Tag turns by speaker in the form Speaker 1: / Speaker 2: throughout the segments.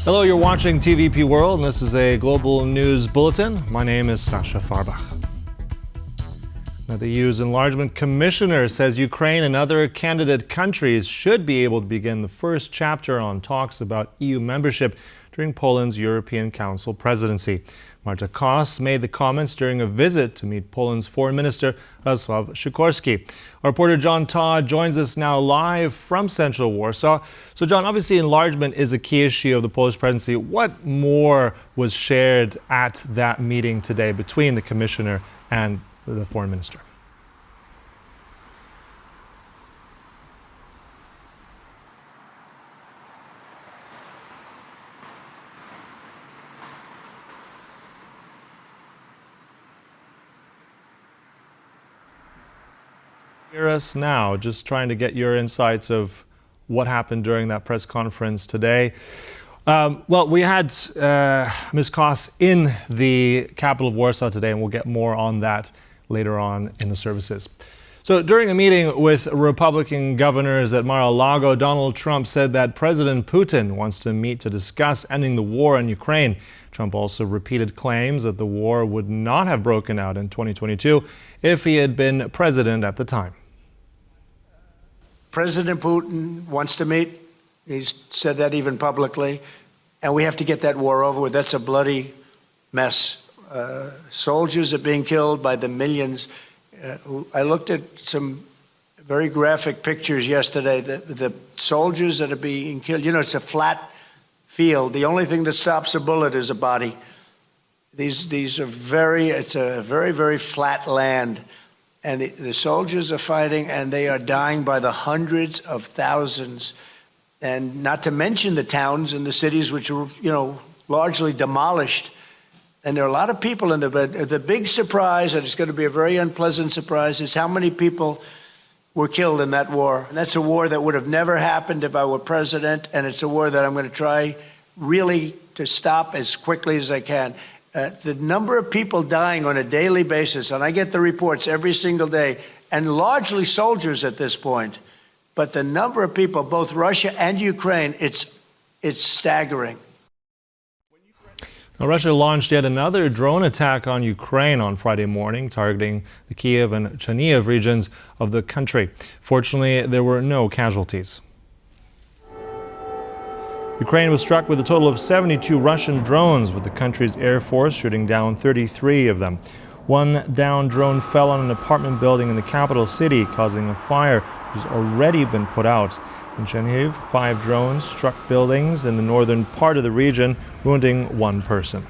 Speaker 1: Hello, you're watching TVP World, and this is a global news bulletin. My name is Sasha Farbach. Now, the EU's enlargement commissioner says Ukraine and other candidate countries should be able to begin the first chapter on talks about EU membership during Poland's European Council presidency. Marta Kos made the comments during a visit to meet Poland's Foreign Minister Radosław Sikorski. Our reporter John Todd joins us now live from central Warsaw. So John, obviously enlargement is a key issue of the Polish presidency. What more was shared at that meeting today between the Commissioner and the Foreign Minister? Hear us now, just trying to get your insights of what happened during that press conference today. Well, we had Ms. Kos in the capital of Warsaw today, and we'll get more on that later on in the services. So during a meeting with Republican governors at Mar-a-Lago, Donald Trump said that President Putin wants to meet to discuss ending the war in Ukraine. Trump also repeated claims that the war would not have broken out in 2022 if he had been president at the time.
Speaker 2: President Putin wants to meet. He's said that even publicly. And we have to get that war over with. That's a bloody mess. Soldiers are being killed by the millions. I looked at some very graphic pictures yesterday. The soldiers that are being killed, you know, it's a flat field. The only thing that stops a bullet is a body. These are it's a very, very flat land. And the soldiers are fighting, and they are dying by the hundreds of thousands. And not to mention the towns and the cities, which were, largely demolished. And there are a lot of people in there. But the big surprise, and it's going to be a very unpleasant surprise, is how many people were killed in that war. And that's a war that would have never happened if I were president. And it's a war that I'm going to try really to stop as quickly as I can. The number of people dying on a daily basis, and I get the reports every single day, and largely soldiers at this point, but the number of people, both Russia and Ukraine, it's staggering.
Speaker 1: Now, Russia launched yet another drone attack on Ukraine on Friday morning, targeting the Kyiv and Chernihiv regions of the country. Fortunately, there were no casualties. Ukraine was struck with a total of 72 Russian drones, with the country's air force shooting down 33 of them. One downed drone fell on an apartment building in the capital city, causing a fire which has already been put out. In Chernihiv, 5 drones struck buildings in the northern part of the region, wounding 1 person.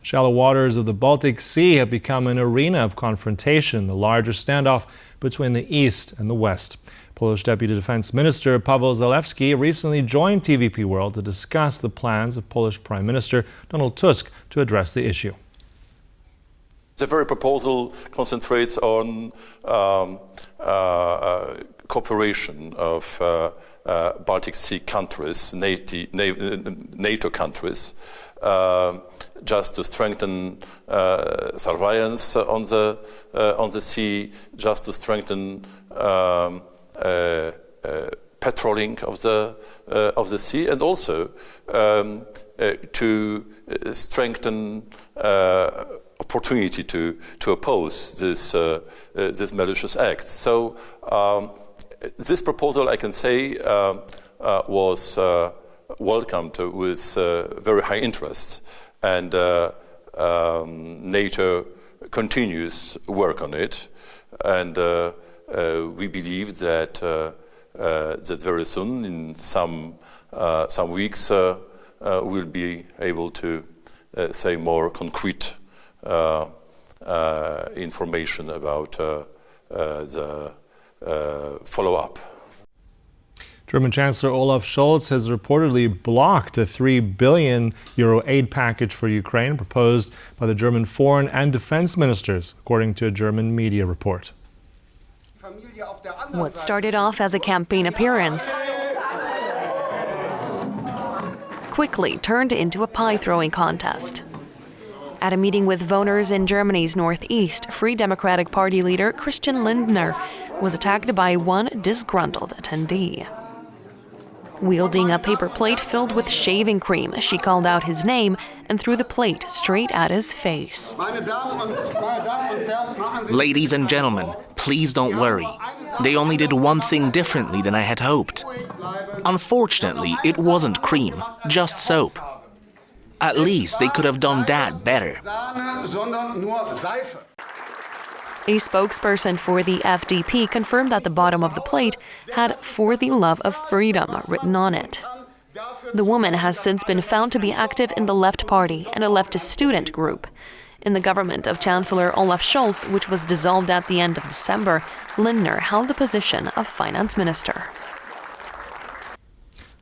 Speaker 1: Shallow waters of the Baltic Sea have become an arena of confrontation, the larger standoff between the East and the West. Polish Deputy Defense Minister Paweł Zalewski recently joined TVP World to discuss the plans of Polish Prime Minister Donald Tusk to address the issue.
Speaker 3: The very proposal concentrates on cooperation of Baltic Sea countries, NATO countries, just to strengthen surveillance on the sea, just to strengthen patrolling of the sea, and also to strengthen opportunity to oppose this malicious act. So this proposal, I can say, was welcomed with very high interest, and NATO continues work on it, and we believe that that very soon, in some weeks, we'll be able to say more concrete information about the follow-up.
Speaker 1: German Chancellor Olaf Scholz has reportedly blocked a €3 billion aid package for Ukraine proposed by the German foreign and defense ministers, according to a German media report.
Speaker 4: What started off as a campaign appearance quickly turned into a pie-throwing contest. At a meeting with voters in Germany's northeast, Free Democratic Party leader Christian Lindner was attacked by one disgruntled attendee. Wielding a paper plate filled with shaving cream, she called out his name and threw the plate straight at his face.
Speaker 5: Ladies and gentlemen, please don't worry. They only did one thing differently than I had hoped. Unfortunately, it wasn't cream, just soap. At least they could have done that better.
Speaker 4: A spokesperson for the FDP confirmed that the bottom of the plate had "For the Love of Freedom" written on it. The woman has since been found to be active in the Left Party and a leftist student group. In the government of Chancellor Olaf Scholz, which was dissolved at the end of December, Lindner held the position of finance minister.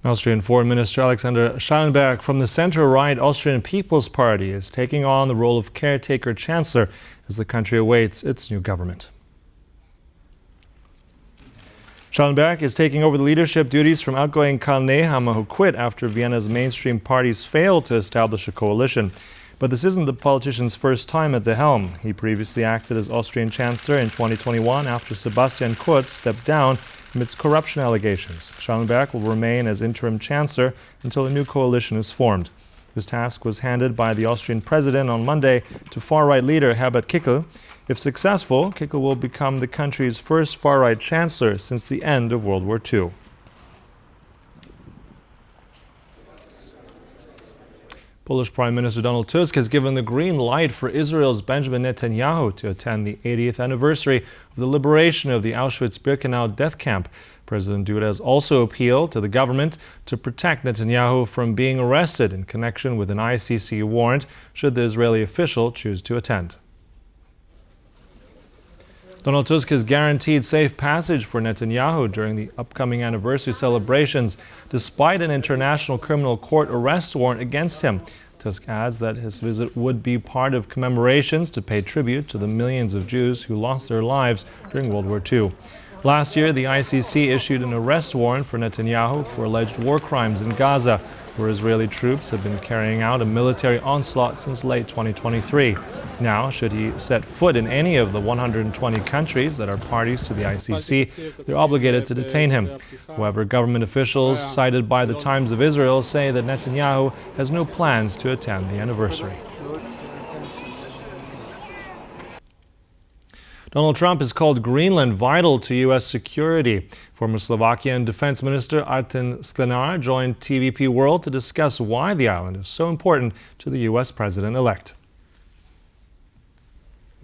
Speaker 1: Austrian Foreign Minister Alexander Schallenberg from the centre-right Austrian People's Party is taking on the role of caretaker chancellor as the country awaits its new government. Schallenberg is taking over the leadership duties from outgoing Karl Nehammer, who quit after Vienna's mainstream parties failed to establish a coalition. But this isn't the politician's first time at the helm. He previously acted as Austrian Chancellor in 2021 after Sebastian Kurz stepped down amidst corruption allegations. Schallenberg will remain as interim chancellor until a new coalition is formed. This task was handed by the Austrian president on Monday to far-right leader Herbert Kickl. If successful, Kickl will become the country's first far-right chancellor since the end of World War II. Polish Prime Minister Donald Tusk has given the green light for Israel's Benjamin Netanyahu to attend the 80th anniversary of the liberation of the Auschwitz-Birkenau death camp. President Duda has also appealed to the government to protect Netanyahu from being arrested in connection with an ICC warrant should the Israeli official choose to attend. Donald Tusk has guaranteed safe passage for Netanyahu during the upcoming anniversary celebrations, despite an international criminal court arrest warrant against him. Tusk adds that his visit would be part of commemorations to pay tribute to the millions of Jews who lost their lives during World War II. Last year, the ICC issued an arrest warrant for Netanyahu for alleged war crimes in Gaza, where Israeli troops have been carrying out a military onslaught since late 2023. Now, should he set foot in any of the 120 countries that are parties to the ICC, they're obligated to detain him. However, government officials cited by the Times of Israel say that Netanyahu has no plans to attend the anniversary. Donald Trump has called Greenland vital to U.S. security. Former Slovakian Defense Minister Arten Sklenar joined TVP World to discuss why the island is so important to the U.S. president-elect.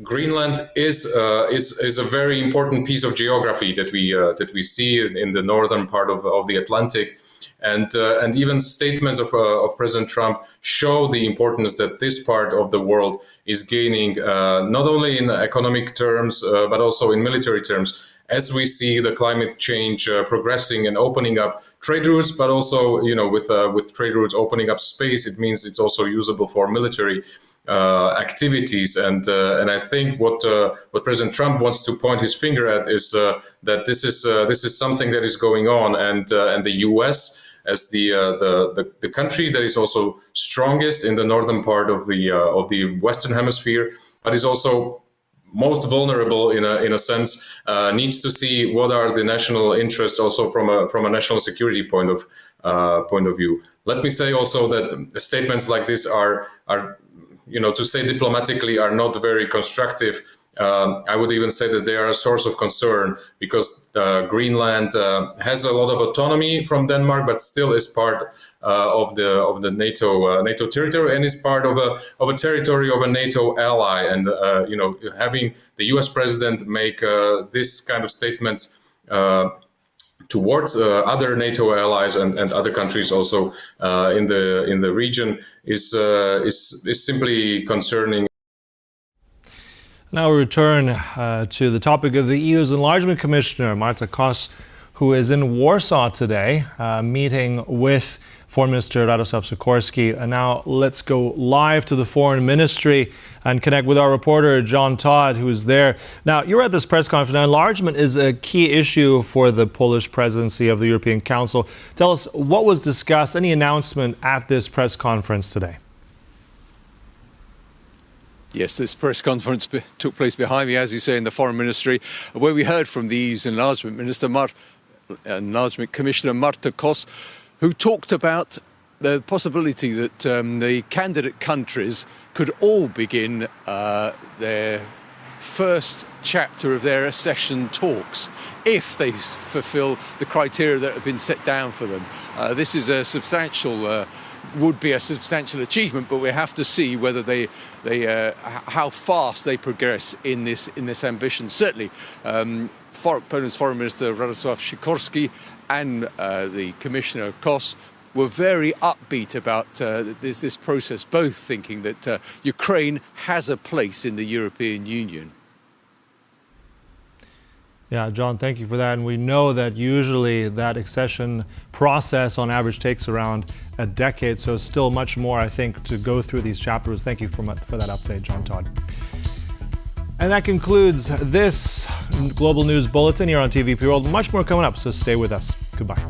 Speaker 6: Greenland is a very important piece of geography that we see in the northern part of the Atlantic. And even statements of President Trump show the importance that this part of the world is gaining, not only in economic terms, but also in military terms, as we see the climate change progressing and opening up trade routes, but also, with trade routes opening up space, it means it's also usable for military activities. And I think what President Trump wants to point his finger at is that this is something that is going on, and the U.S. as the country that is also strongest in the northern part of the Western Hemisphere, but is also most vulnerable in a sense, needs to see what are the national interests also from a national security point of view. Let me say also that statements like this are to say diplomatically, are not very constructive. I would even say that they are a source of concern because Greenland has a lot of autonomy from Denmark, but still is part of the NATO territory and is part of a territory of a NATO ally. And having the U.S. president make this kind of statements towards other NATO allies and other countries also in the region is simply concerning.
Speaker 1: Now we return to the topic of the EU's Enlargement Commissioner, Marta Kos, who is in Warsaw today, meeting with Foreign Minister Radosław Sikorski. And now let's go live to the Foreign Ministry and connect with our reporter, John Todd, who is there. Now, you're at this press conference. Now, enlargement is a key issue for the Polish presidency of the European Council. Tell us, what was discussed, any announcement at this press conference today?
Speaker 7: Yes, this press conference took place behind me, as you say, in the Foreign Ministry, where we heard from the EU's Enlargement Minister, Enlargement Commissioner Marta Kos, who talked about the possibility that the candidate countries could all begin their first chapter of their accession talks if they fulfil the criteria that have been set down for them. This is a substantial would be a substantial achievement, but we have to see whether they how fast they progress in this ambition. Certainly, Poland's Foreign Minister Radosław Sikorski and the Commissioner Kos were very upbeat about this process, both thinking that Ukraine has a place in the European Union.
Speaker 1: Yeah, John, thank you for that. And we know that usually that accession process on average takes around a decade. So still much more, I think, to go through these chapters. Thank you for that update, John Todd. And that concludes this Global News Bulletin here on TVP World. Much more coming up, so stay with us. Goodbye.